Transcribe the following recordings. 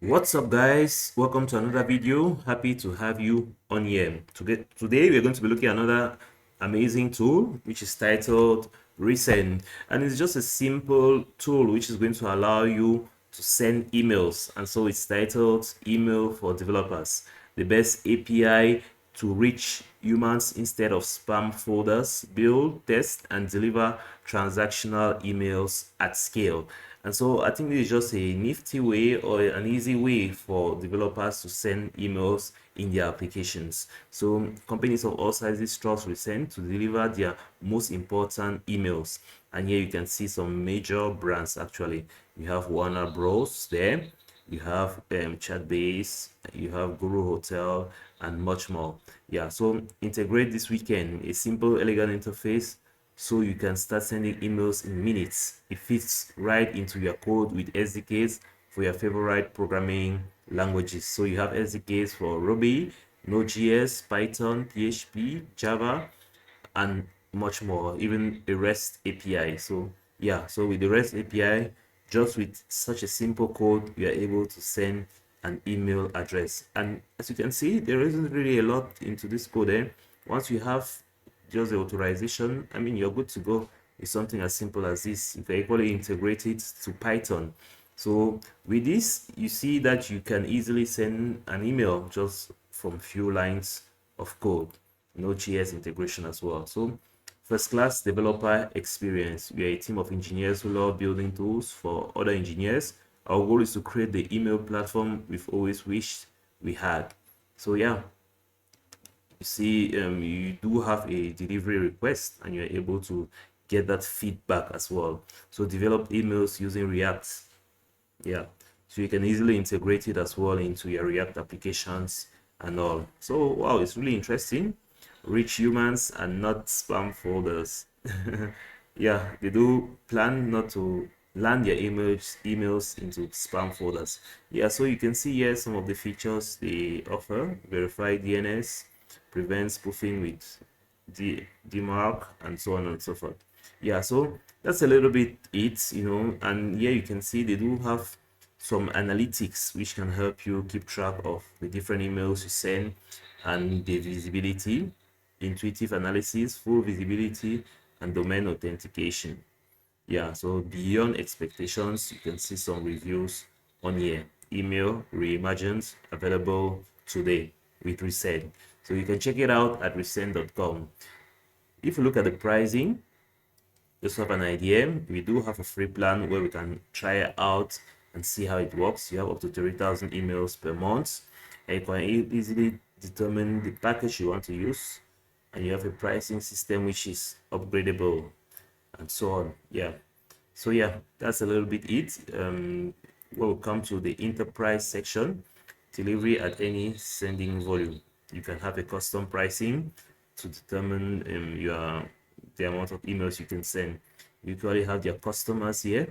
What's up, guys? Welcome to another video. Happy to have you on here. Today we're going to be looking at another amazing tool which is titled Resent, and it's just a simple tool which is going to allow you to send emails, and so it's titled Email for Developers, the best API to reach humans instead of spam folders, build, test, and deliver transactional emails at scale. And so I think this is just a nifty way or an easy way for developers to send emails in their applications. So companies of all sizes trust Resent to deliver their most important emails. And here you can see some major brands actually. You have Warner Bros. There. You have Chatbase, you have Guru Hotel, and much more. Yeah, so integrate this weekend a simple, elegant interface so you can start sending emails in minutes. It fits right into your code with SDKs for your favorite programming languages. So you have SDKs for Ruby, Node.js, Python, PHP, Java, and much more, even a REST API. So yeah, so with the REST API, just with such a simple code, you are able to send an email address. And as you can see, there isn't really a lot into this code. Once you have just the authorization, I mean, you're good to go. It's something as simple as this. You can equally integrate it to Python. So with this, you see that you can easily send an email just from few lines of code. Node.js integration as well. So first class developer experience. We are a team of engineers who love building tools for other engineers. Our goal is to create the email platform we've always wished we had. So yeah, you see, you do have a delivery request and you're able to get that feedback as well. So develop emails using React. Yeah, so you can easily integrate it as well into your React applications and all. So wow, it's really interesting. Reach humans and not spam folders. Yeah, they do plan not to land your emails into spam folders. Yeah, so you can see here some of the features they offer. Verified DNS, prevent spoofing with DMARC, and so on and so forth. Yeah, so that's a little bit and here you can see they do have some analytics which can help you keep track of the different emails you send and the visibility, intuitive analysis, full visibility, and domain authentication. Yeah, so beyond expectations, you can see some reviews on here. Email reimagined, available today with Resent. So you can check it out at resent.com. If you look at the pricing, just have an idea. We do have a free plan where we can try it out and see how it works. You have up to 30,000 emails per month, and you can easily determine the package you want to use, and you have a pricing system which is upgradable and so on. Yeah, so yeah, that's a little bit it. We'll come to the enterprise section. Delivery at any sending volume. You can have a custom pricing to determine the amount of emails you can send. You usually have their customers here.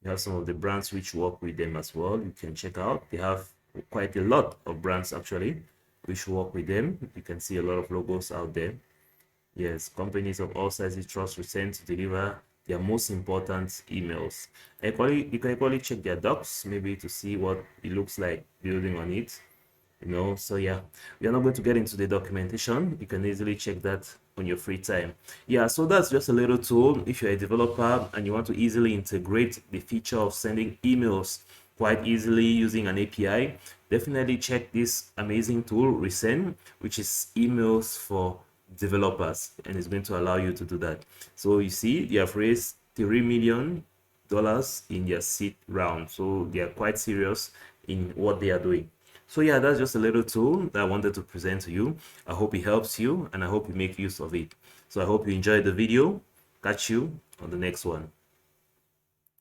You have some of the brands which work with them as well. You can check out. They have quite a lot of brands actually which work with them. You can see a lot of logos out there. Yes, companies of all sizes trust Resent to deliver their most important emails. You can equally check their docs, maybe to see what it looks like building on it. So yeah, we are not going to get into the documentation. You can easily check that on your free time. Yeah, so that's just a little tool. If you're a developer and you want to easily integrate the feature of sending emails quite easily using an API, definitely check this amazing tool, Resent, which is emails for developers, and it's going to allow you to do that. So you see, they have raised $3 million in their seed round, so they are quite serious in what they are doing. So yeah, that's just a little tool that I wanted to present to you. I hope it helps you and I hope you make use of it. So I hope you enjoyed the video. Catch you on the next one.